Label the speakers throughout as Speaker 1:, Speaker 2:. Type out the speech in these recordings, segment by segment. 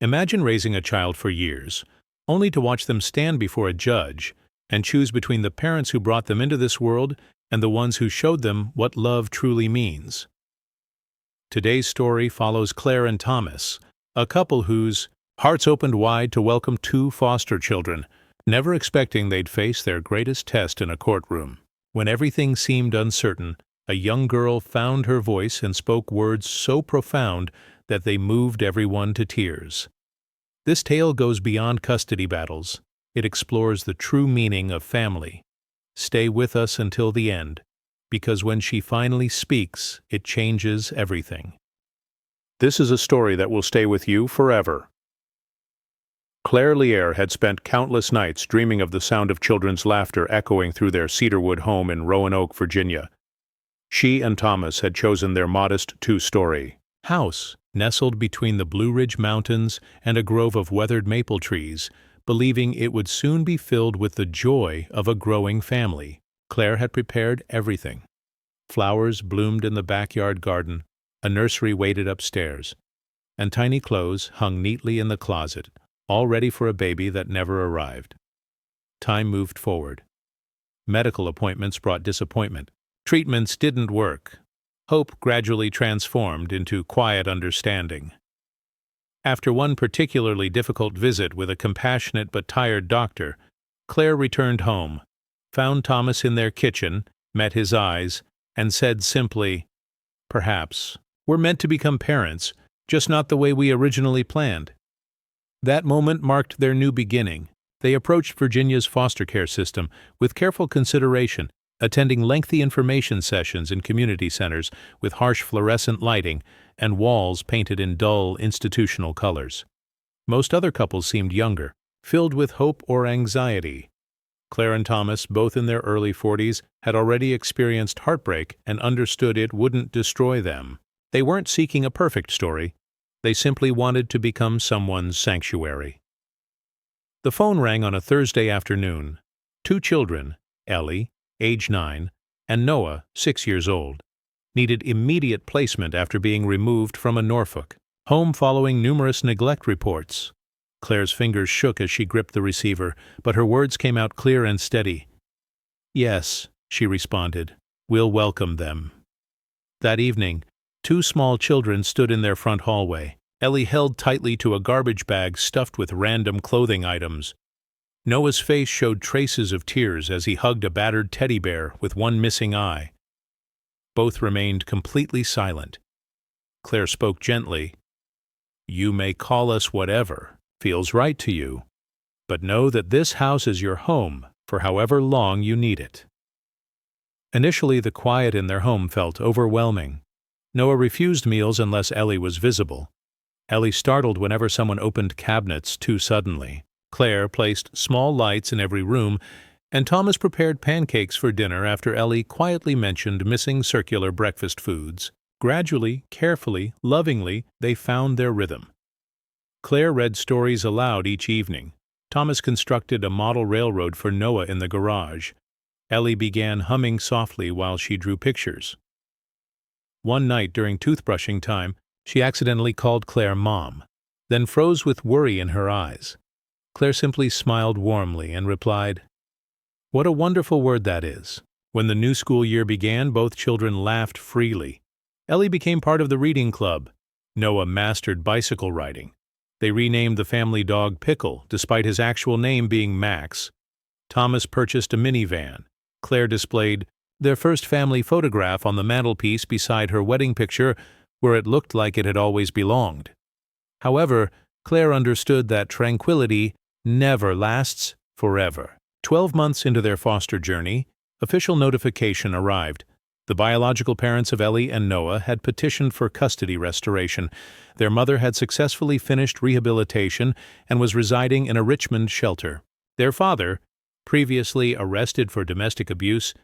Speaker 1: Imagine raising a child for years, only to watch them stand before a judge and choose between the parents who brought them into this world and the ones who showed them what love truly means. Today's story follows Claire and Thomas, a couple whose hearts opened wide to welcome two foster children, never expecting they'd face their greatest test in a courtroom. When everything seemed uncertain, a young girl found her voice and spoke words so profound that they moved everyone to tears. This tale goes beyond custody battles. It explores the true meaning of family. Stay with us until the end, because when she finally speaks, it changes everything. This is a story that will stay with you forever. Claire Lierre had spent countless nights dreaming of the sound of children's laughter echoing through their cedarwood home in Roanoke, Virginia. She and Thomas had chosen their modest two-story house, nestled between the Blue Ridge Mountains and a grove of weathered maple trees, believing it would soon be filled with the joy of a growing family. Claire had prepared everything. Flowers bloomed in the backyard garden, a nursery waited upstairs, and tiny clothes hung neatly in the closet, all ready for a baby that never arrived. Time moved forward. Medical appointments brought disappointment. Treatments didn't work. Hope gradually transformed into quiet understanding. After one particularly difficult visit with a compassionate but tired doctor, Claire returned home, found Thomas in their kitchen, met his eyes, and said simply, "Perhaps we're meant to become parents, just not the way we originally planned." That moment marked their new beginning. They approached Virginia's foster care system with careful consideration, attending lengthy information sessions in community centers with harsh fluorescent lighting and walls painted in dull institutional colors. Most other couples seemed younger, filled with hope or anxiety. Claire and Thomas, both in their early 40s, had already experienced heartbreak and understood it wouldn't destroy them. They weren't seeking a perfect story. They simply wanted to become someone's sanctuary. The phone rang on a Thursday afternoon. Two children, Ellie, age 9, and Noah, 6 years old, needed immediate placement after being removed from a Norfolk home following numerous neglect reports. Claire's fingers shook as she gripped the receiver, but her words came out clear and steady. "Yes," she responded, "we'll welcome them." That evening, two small children stood in their front hallway. Ellie held tightly to a garbage bag stuffed with random clothing items. Noah's face showed traces of tears as he hugged a battered teddy bear with one missing eye. Both remained completely silent. Claire spoke gently. "You may call us whatever feels right to you, but know that this house is your home for however long you need it." Initially, the quiet in their home felt overwhelming. Noah refused meals unless Ellie was visible. Ellie startled whenever someone opened cabinets too suddenly. Claire placed small lights in every room, and Thomas prepared pancakes for dinner after Ellie quietly mentioned missing circular breakfast foods. Gradually, carefully, lovingly, they found their rhythm. Claire read stories aloud each evening. Thomas constructed a model railroad for Noah in the garage. Ellie began humming softly while she drew pictures. One night during toothbrushing time, she accidentally called Claire Mom, then froze with worry in her eyes. Claire simply smiled warmly and replied, "What a wonderful word that is." When the new school year began, both children laughed freely. Ellie became part of the reading club. Noah mastered bicycle riding. They renamed the family dog Pickle, despite his actual name being Max. Thomas purchased a minivan. Claire displayed their first family photograph on the mantelpiece beside her wedding picture, where it looked like it had always belonged. However, Claire understood that tranquility never lasts forever. 12 months into their foster journey, official notification arrived. The biological parents of Ellie and Noah had petitioned for custody restoration. Their mother had successfully finished rehabilitation and was residing in a Richmond shelter. Their father, previously arrested for domestic abuse,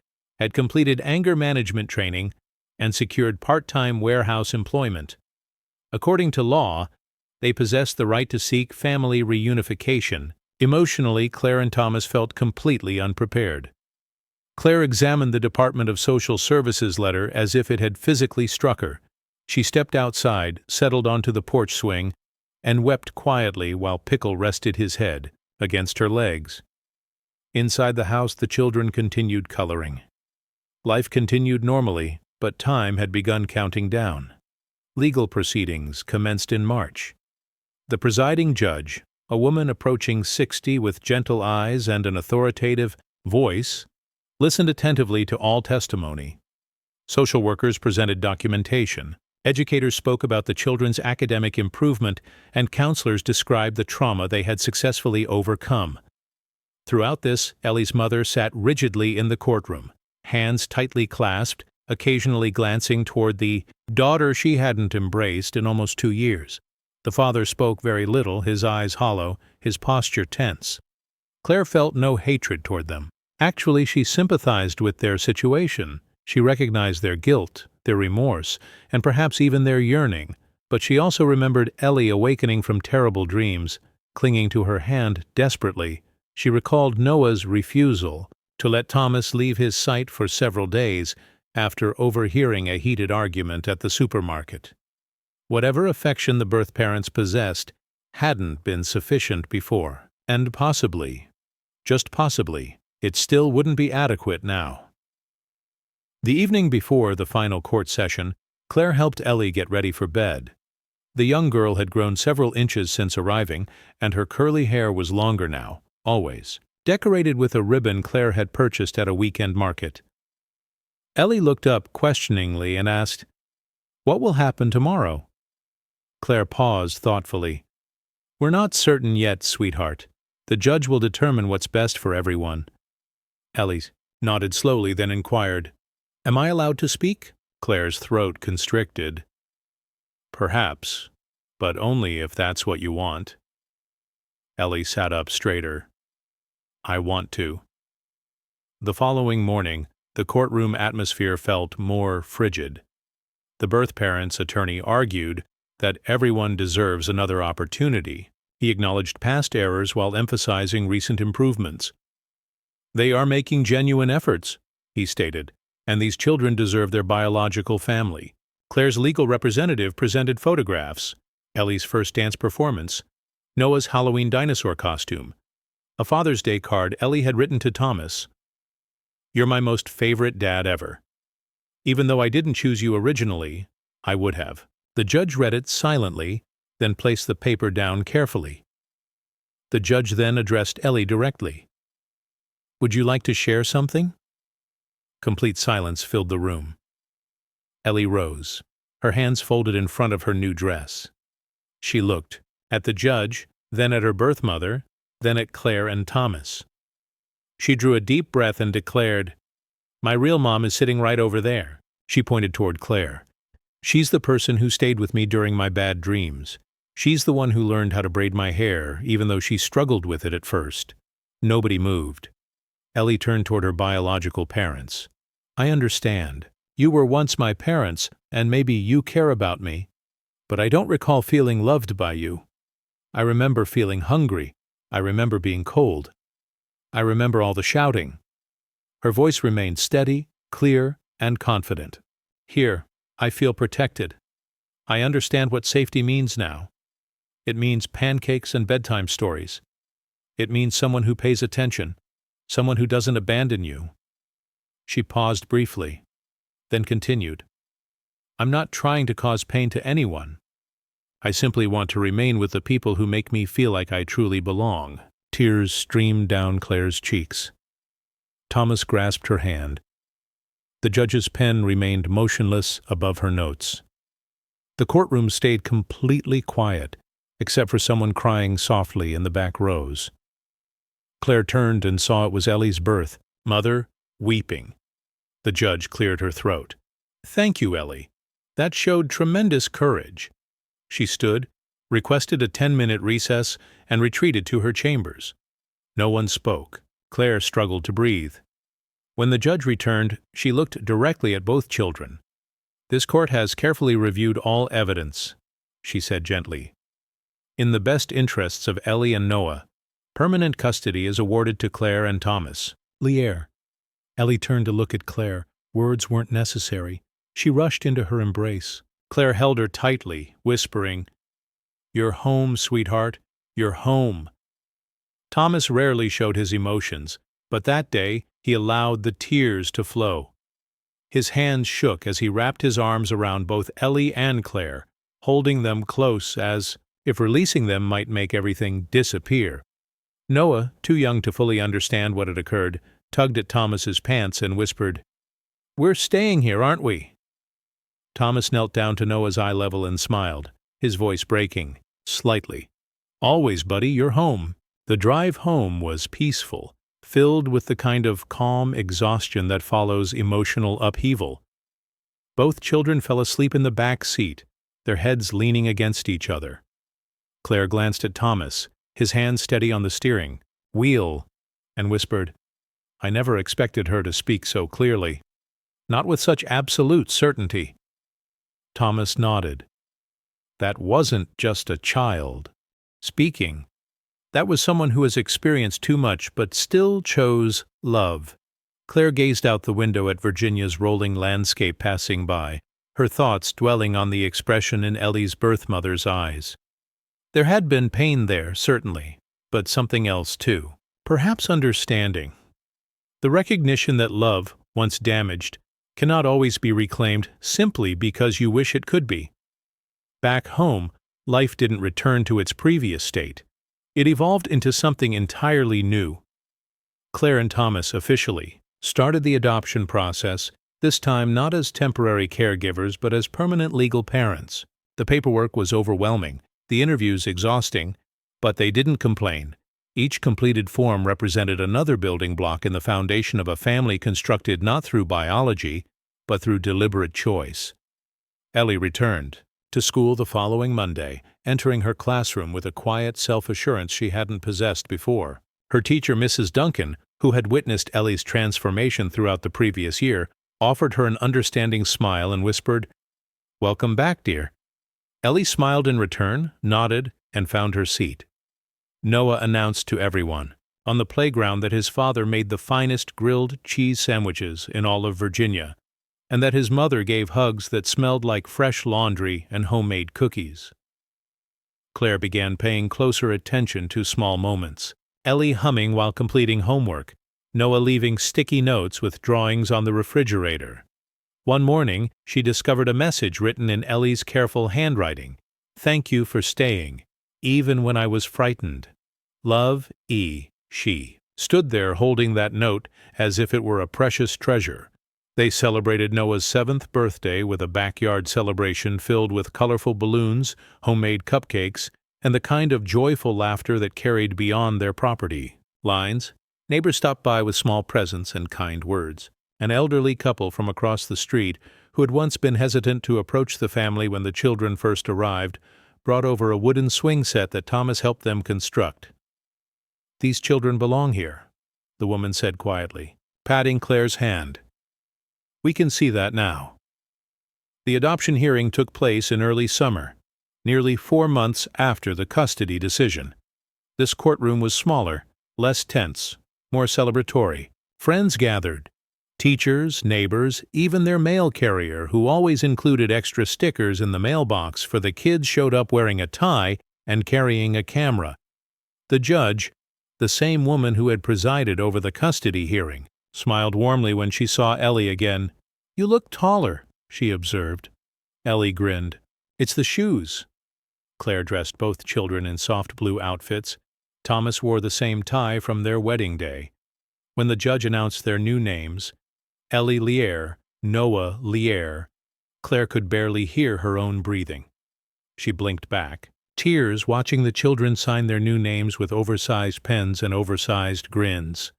Speaker 1: had completed anger management training and secured part-time warehouse employment. According to law, they possessed the right to seek family reunification. Emotionally, Claire and Thomas felt completely unprepared. Claire examined the Department of Social Services letter as if it had physically struck her. She stepped outside, settled onto the porch swing, and wept quietly while Pickle rested his head against her legs. Inside the house, the children continued coloring. Life continued normally, but time had begun counting down. Legal proceedings commenced in March. The presiding judge, a woman approaching 60 with gentle eyes and an authoritative voice, listened attentively to all testimony. Social workers presented documentation. Educators spoke about the children's academic improvement, and counselors described the trauma they had successfully overcome. Throughout this, Ellie's mother sat rigidly in the courtroom, hands tightly clasped, occasionally glancing toward the daughter she hadn't embraced in almost 2 years. The father spoke very little, his eyes hollow, his posture tense. Claire felt no hatred toward them. Actually, she sympathized with their situation. She recognized their guilt, their remorse, and perhaps even their yearning, but she also remembered Ellie awakening from terrible dreams, clinging to her hand desperately. She recalled Noah's refusal to let Thomas leave his sight for several days after overhearing a heated argument at the supermarket. Whatever affection the birth parents possessed hadn't been sufficient before, and possibly, just possibly, it still wouldn't be adequate now. The evening before the final court session, Claire helped Ellie get ready for bed. The young girl had grown several inches since arriving, and her curly hair was longer now, always, decorated with a ribbon Claire had purchased at a weekend market. Ellie looked up questioningly and asked, "What will happen tomorrow?" Claire paused thoughtfully. "We're not certain yet, sweetheart. The judge will determine what's best for everyone." Ellie nodded slowly, then inquired, "Am I allowed to speak?" Claire's throat constricted. "Perhaps, but only if that's what you want." Ellie sat up straighter. "I want to." The following morning, the courtroom atmosphere felt more frigid. The birth parents' attorney argued that everyone deserves another opportunity. He acknowledged past errors while emphasizing recent improvements. "They are making genuine efforts," he stated, "and these children deserve their biological family." Claire's legal representative presented photographs: Ellie's first dance performance, Noah's Halloween dinosaur costume, a Father's Day card Ellie had written to Thomas. "You're my most favorite dad ever. Even though I didn't choose you originally, I would have." The judge read it silently, then placed the paper down carefully. The judge then addressed Ellie directly. "Would you like to share something?" Complete silence filled the room. Ellie rose, her hands folded in front of her new dress. She looked at the judge, then at her birth mother, then at Claire and Thomas. She drew a deep breath and declared, "My real mom is sitting right over there." She pointed toward Claire. "She's the person who stayed with me during my bad dreams. She's the one who learned how to braid my hair, even though she struggled with it at first." Nobody moved. Ellie turned toward her biological parents. "I understand. You were once my parents, and maybe you care about me. But I don't recall feeling loved by you. I remember feeling hungry. I remember being cold. I remember all the shouting." Her voice remained steady, clear, and confident. "Here, I feel protected. I understand what safety means now. It means pancakes and bedtime stories. It means someone who pays attention, someone who doesn't abandon you." She paused briefly, then continued, "I'm not trying to cause pain to anyone. I simply want to remain with the people who make me feel like I truly belong." Tears streamed down Claire's cheeks. Thomas grasped her hand. The judge's pen remained motionless above her notes. The courtroom stayed completely quiet, except for someone crying softly in the back rows. Claire turned and saw it was Ellie's birth mother, weeping. The judge cleared her throat. "Thank you, Ellie. That showed tremendous courage." She stood, requested a 10-minute recess, and retreated to her chambers. No one spoke. Claire struggled to breathe. When the judge returned, she looked directly at both children. "This court has carefully reviewed all evidence," she said gently. "In the best interests of Ellie and Noah, permanent custody is awarded to Claire and Thomas." "Lier." Ellie turned to look at Claire. Words weren't necessary. She rushed into her embrace. Claire held her tightly, whispering, "You're home, sweetheart. You're home." Thomas rarely showed his emotions, but that day he allowed the tears to flow. His hands shook as he wrapped his arms around both Ellie and Claire, holding them close as if releasing them might make everything disappear. Noah, too young to fully understand what had occurred, tugged at Thomas's pants and whispered, "We're staying here, aren't we?" Thomas knelt down to Noah's eye level and smiled, his voice breaking, slightly. "Always, buddy, you're home." The drive home was peaceful, filled with the kind of calm exhaustion that follows emotional upheaval. Both children fell asleep in the back seat, their heads leaning against each other. Claire glanced at Thomas, his hand steady on the steering wheel, and whispered, "I never expected her to speak so clearly. Not with such absolute certainty." Thomas nodded. That wasn't just a child speaking. That was someone who has experienced too much but still chose love. Claire gazed out the window at Virginia's rolling landscape passing by, her thoughts dwelling on the expression in Ellie's birth mother's eyes. There had been pain there, certainly, but something else too. Perhaps understanding. The recognition that love, once damaged, cannot always be reclaimed simply because you wish it could be. Back home, life didn't return to its previous state. It evolved into something entirely new. Claire and Thomas officially started the adoption process, this time not as temporary caregivers but as permanent legal parents. The paperwork was overwhelming, the interviews exhausting, but they didn't complain. Each completed form represented another building block in the foundation of a family constructed not through biology, but through deliberate choice. Ellie returned to school the following Monday, entering her classroom with a quiet self-assurance she hadn't possessed before. Her teacher, Mrs. Duncan, who had witnessed Ellie's transformation throughout the previous year, offered her an understanding smile and whispered, "Welcome back, dear." Ellie smiled in return, nodded, and found her seat. Noah announced to everyone on the playground that his father made the finest grilled cheese sandwiches in all of Virginia, and that his mother gave hugs that smelled like fresh laundry and homemade cookies. Claire began paying closer attention to small moments, Ellie humming while completing homework, Noah leaving sticky notes with drawings on the refrigerator. One morning, she discovered a message written in Ellie's careful handwriting. "Thank you for staying, even when I was frightened. Love, E." She stood there holding that note as if it were a precious treasure. They celebrated Noah's 7th birthday with a backyard celebration filled with colorful balloons, homemade cupcakes, and the kind of joyful laughter that carried beyond their property lines. Neighbors stopped by with small presents and kind words. An elderly couple from across the street, who had once been hesitant to approach the family when the children first arrived, brought over a wooden swing set that Thomas helped them construct. "These children belong here," the woman said quietly, patting Claire's hand. "We can see that now." The adoption hearing took place in early summer, nearly 4 months after the custody decision. This courtroom was smaller, less tense, more celebratory. Friends gathered. Teachers, neighbors, even their mail carrier, who always included extra stickers in the mailbox for the kids, showed up wearing a tie and carrying a camera. The judge, the same woman who had presided over the custody hearing, smiled warmly when she saw Ellie again. "You look taller," she observed. Ellie grinned. "It's the shoes." Claire dressed both children in soft blue outfits. Thomas wore the same tie from their wedding day. When the judge announced their new names, Ellie Lier, Noah Lier, Claire could barely hear her own breathing. She blinked back, tears watching the children sign their new names with oversized pens and oversized grins.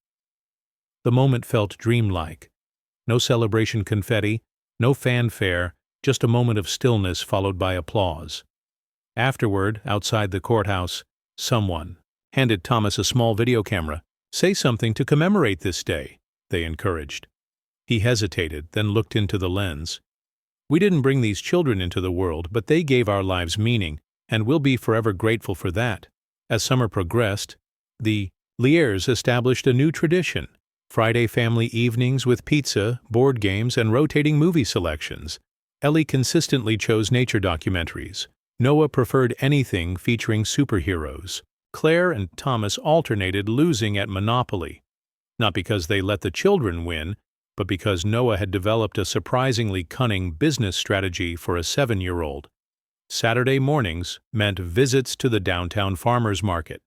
Speaker 1: The moment felt dreamlike. No celebration confetti, no fanfare, just a moment of stillness followed by applause. Afterward, outside the courthouse, someone handed Thomas a small video camera. "Say something to commemorate this day," they encouraged. He hesitated, then looked into the lens. "We didn't bring these children into the world, but they gave our lives meaning, and we'll be forever grateful for that." As summer progressed, the Liers established a new tradition: Friday family evenings with pizza, board games, and rotating movie selections. Ellie consistently chose nature documentaries, Noah preferred anything featuring superheroes. Claire and Thomas alternated losing at Monopoly, not because they let the children win, but because Noah had developed a surprisingly cunning business strategy for a 7-year-old. Saturday mornings meant visits to the downtown farmers market.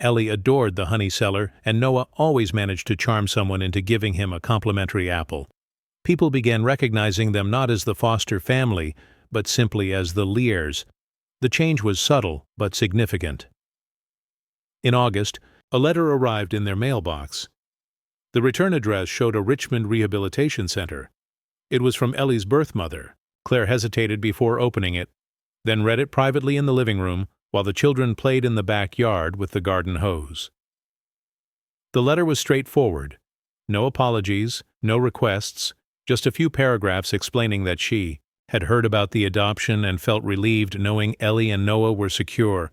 Speaker 1: Ellie adored the honey seller, and Noah always managed to charm someone into giving him a complimentary apple. People began recognizing them not as the Foster family, but simply as the Lears. The change was subtle but significant. In August, a letter arrived in their mailbox. The return address showed a Richmond Rehabilitation Center. It was from Ellie's birth mother. Claire hesitated before opening it, then read it privately in the living room while the children played in the backyard with the garden hose. The letter was straightforward. No apologies, no requests, just a few paragraphs explaining that she had heard about the adoption and felt relieved knowing Ellie and Noah were secure.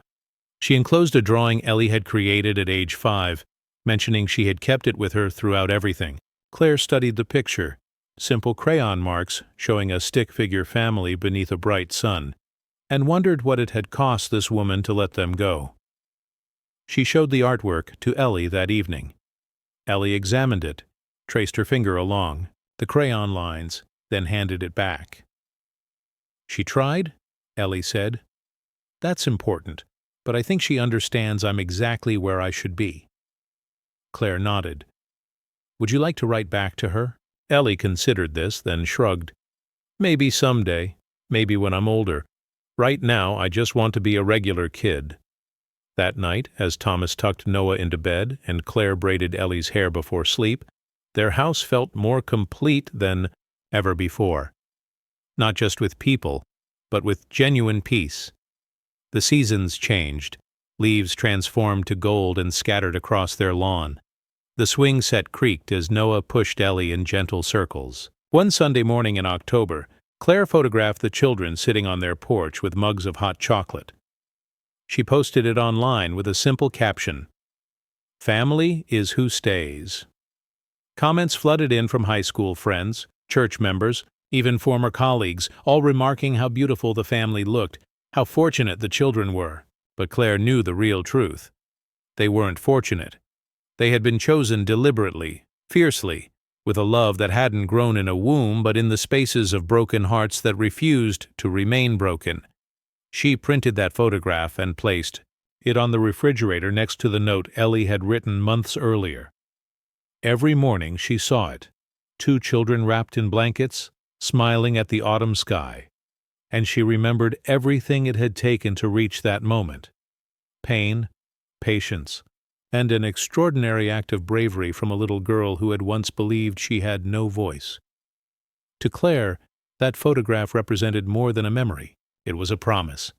Speaker 1: She enclosed a drawing Ellie had created at age 5, mentioning she had kept it with her throughout everything. Claire studied the picture, simple crayon marks showing a stick-figure family beneath a bright sun, and wondered what it had cost this woman to let them go. She showed the artwork to Ellie that evening. Ellie examined it, traced her finger along the crayon lines, then handed it back. "She tried," Ellie said. "That's important, but I think she understands I'm exactly where I should be." Claire nodded. "Would you like to write back to her?" Ellie considered this, then shrugged. "Maybe someday, maybe when I'm older. Right now, I just want to be a regular kid." That night, as Thomas tucked Noah into bed and Claire braided Ellie's hair before sleep, their house felt more complete than ever before. Not just with people, but with genuine peace. The seasons changed. Leaves transformed to gold and scattered across their lawn. The swing set creaked as Noah pushed Ellie in gentle circles. One Sunday morning in October, Claire photographed the children sitting on their porch with mugs of hot chocolate. She posted it online with a simple caption, "Family is who stays." Comments flooded in from high school friends, church members, even former colleagues, all remarking how beautiful the family looked, how fortunate the children were. But Claire knew the real truth. They weren't fortunate. They had been chosen deliberately, fiercely, with a love that hadn't grown in a womb but in the spaces of broken hearts that refused to remain broken. She printed that photograph and placed it on the refrigerator next to the note Ellie had written months earlier. Every morning she saw it, 2 children wrapped in blankets, smiling at the autumn sky, and she remembered everything it had taken to reach that moment. Pain, patience, and an extraordinary act of bravery from a little girl who had once believed she had no voice. To Claire, that photograph represented more than a memory. It was a promise.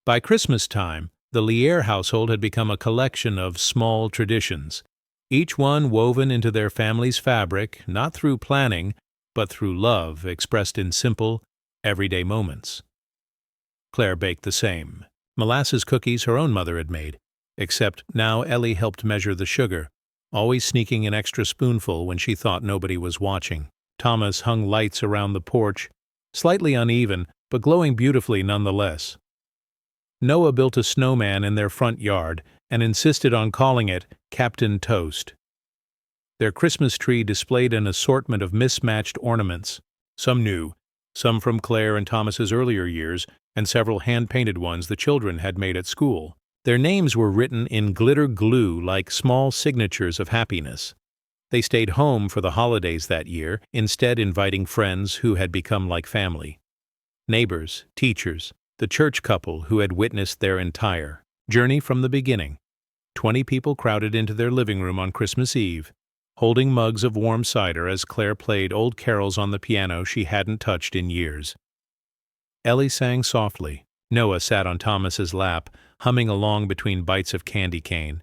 Speaker 1: By Christmas time, the Lier household had become a collection of small traditions, each one woven into their family's fabric, not through planning, but through love expressed in simple, everyday moments. Claire baked the same. Molasses cookies her own mother had made, except now Ellie helped measure the sugar, always sneaking an extra spoonful when she thought nobody was watching. Thomas hung lights around the porch, slightly uneven, but glowing beautifully nonetheless. Noah built a snowman in their front yard and insisted on calling it Captain Toast. Their Christmas tree displayed an assortment of mismatched ornaments, some new, some from Claire and Thomas's earlier years, and several hand-painted ones the children had made at school. Their names were written in glitter glue like small signatures of happiness. They stayed home for the holidays that year, instead inviting friends who had become like family. Neighbors, teachers, the church couple who had witnessed their entire journey from the beginning. 20 people crowded into their living room on Christmas Eve, holding mugs of warm cider as Claire played old carols on the piano she hadn't touched in years. Ellie sang softly. Noah sat on Thomas's lap, humming along between bites of candy cane.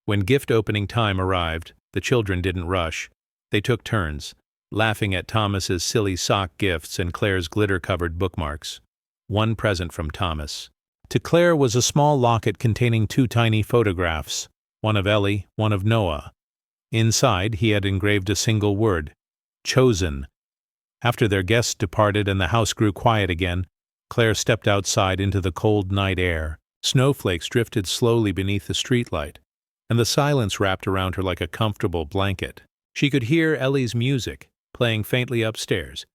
Speaker 1: When gift-opening time arrived, the children didn't rush. They took turns, laughing at Thomas's silly sock gifts and Claire's glitter-covered bookmarks. One present from Thomas. To Claire was a small locket containing 2 tiny photographs, one of Ellie, one of Noah. Inside, he had engraved a single word, "Chosen." After their guests departed and the house grew quiet again, Claire stepped outside into the cold night air. Snowflakes drifted slowly beneath the streetlight, and the silence wrapped around her like a comfortable blanket. She could hear Ellie's music, playing faintly upstairs,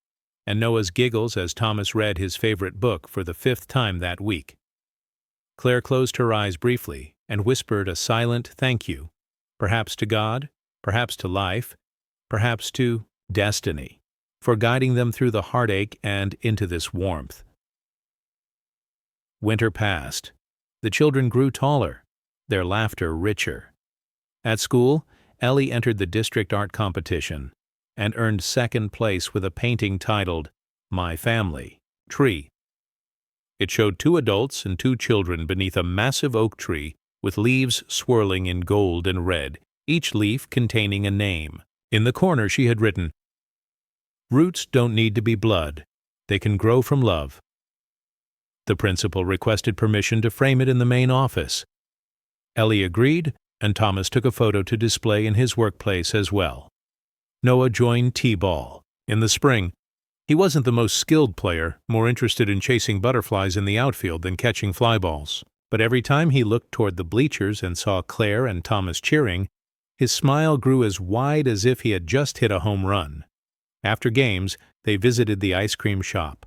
Speaker 1: and Noah's giggles as Thomas read his favorite book for the 5th time that week. Claire closed her eyes briefly and whispered a silent thank you, perhaps to God, perhaps to life, perhaps to destiny, for guiding them through the heartache and into this warmth. Winter passed. The children grew taller, their laughter richer. At school, Ellie entered the district art competition and earned 2nd place with a painting titled My Family Tree. It showed 2 adults and 2 children beneath a massive oak tree with leaves swirling in gold and red, each leaf containing a name. In the corner she had written, "Roots don't need to be blood. They can grow from love." The principal requested permission to frame it in the main office. Ellie agreed, and Thomas took a photo to display in his workplace as well. Noah joined T-ball. In the spring, he wasn't the most skilled player, more interested in chasing butterflies in the outfield than catching fly balls. But every time he looked toward the bleachers and saw Claire and Thomas cheering, his smile grew as wide as if he had just hit a home run. After games, they visited the ice cream shop,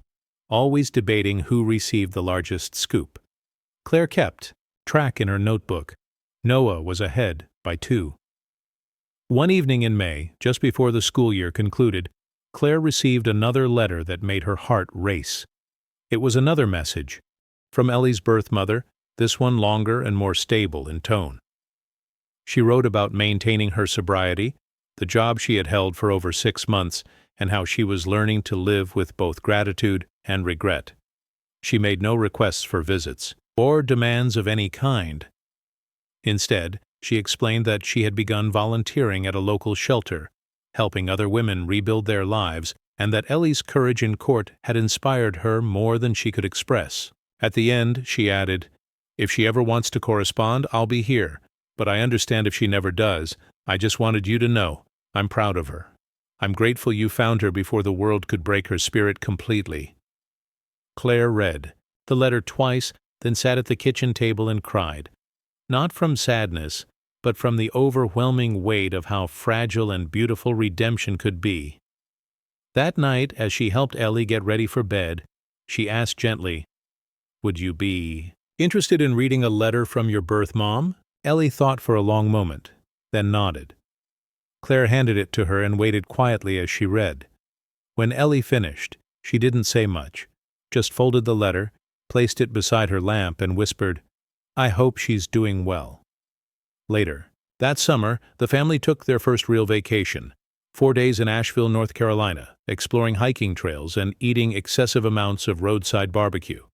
Speaker 1: always debating who received the largest scoop. Claire kept track in her notebook. Noah was ahead by 2. One evening in May, just before the school year concluded, Claire received another letter that made her heart race. It was another message, from Ellie's birth mother, this one longer and more stable in tone. She wrote about maintaining her sobriety, the job she had held for over 6 months, and how she was learning to live with both gratitude and regret. She made no requests for visits or demands of any kind. Instead, she explained that she had begun volunteering at a local shelter, helping other women rebuild their lives, and that Ellie's courage in court had inspired her more than she could express. At the end, she added, "If she ever wants to correspond, I'll be here, but I understand if she never does. I just wanted you to know I'm proud of her. I'm grateful you found her before the world could break her spirit completely." Claire read the letter twice, then sat at the kitchen table and cried, not from sadness, but from the overwhelming weight of how fragile and beautiful redemption could be. That night, as she helped Ellie get ready for bed, she asked gently, "Would you be interested in reading a letter from your birth mom?" Ellie thought for a long moment, then nodded. Claire handed it to her and waited quietly as she read. When Ellie finished, she didn't say much, just folded the letter, placed it beside her lamp, and whispered, "I hope she's doing well." Later, that summer, the family took their first real vacation, 4 days in Asheville, North Carolina, exploring hiking trails and eating excessive amounts of roadside barbecue.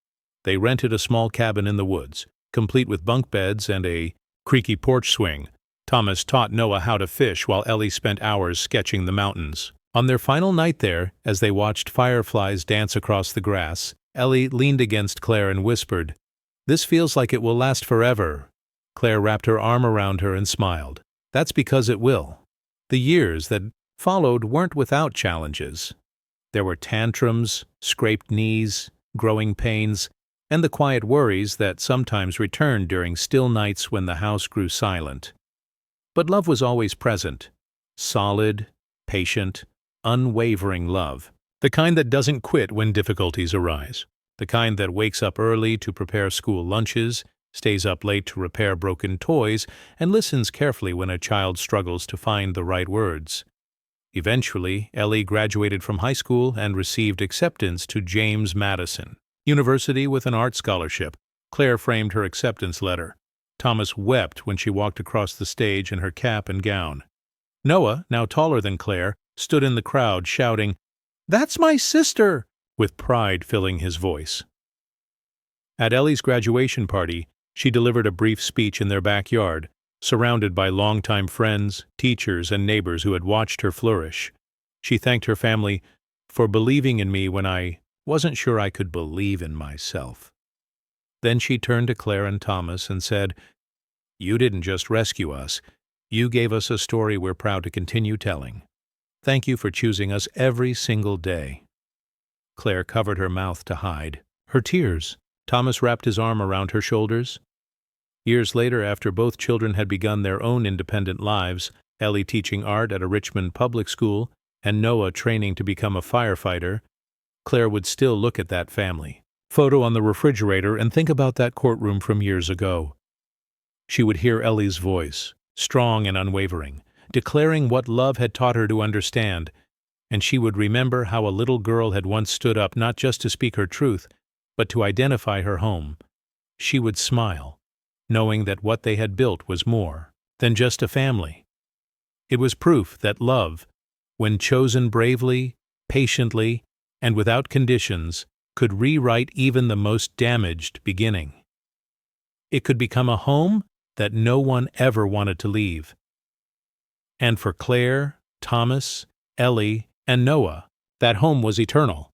Speaker 1: They rented a small cabin in the woods, complete with bunk beds and a creaky porch swing. Thomas taught Noah how to fish while Ellie spent hours sketching the mountains. On their final night there, as they watched fireflies dance across the grass, Ellie leaned against Claire and whispered, "This feels like it will last forever." Claire wrapped her arm around her and smiled. "That's because it will." The years that followed weren't without challenges. There were tantrums, scraped knees, growing pains, and the quiet worries that sometimes returned during still nights when the house grew silent. But love was always present. Solid, patient, unwavering love. The kind that doesn't quit when difficulties arise. The kind that wakes up early to prepare school lunches, stays up late to repair broken toys, and listens carefully when a child struggles to find the right words. Eventually, Ellie graduated from high school and received acceptance to James Madison University with an art scholarship. Claire framed her acceptance letter. Thomas wept when she walked across the stage in her cap and gown. Noah, now taller than Claire, stood in the crowd shouting, "That's my sister!" with pride filling his voice. At Ellie's graduation party, she delivered a brief speech in their backyard, surrounded by longtime friends, teachers, and neighbors who had watched her flourish. She thanked her family for believing in me when I wasn't sure I could believe in myself. Then she turned to Claire and Thomas and said, "You didn't just rescue us. You gave us a story we're proud to continue telling. Thank you for choosing us every single day." Claire covered her mouth to hide. Her tears. Thomas wrapped his arm around her shoulders. Years later, after both children had begun their own independent lives, Ellie teaching art at a Richmond public school and Noah training to become a firefighter, Claire would still look at that family photo on the refrigerator and think about that courtroom from years ago. She would hear Ellie's voice, strong and unwavering, declaring what love had taught her to understand, and she would remember how a little girl had once stood up not just to speak her truth, but to identify her home. She would smile, knowing that what they had built was more than just a family. It was proof that love, when chosen bravely, patiently, and without conditions, could rewrite even the most damaged beginning. It could become a home that no one ever wanted to leave. And for Claire, Thomas, Ellie, and Noah, that home was eternal.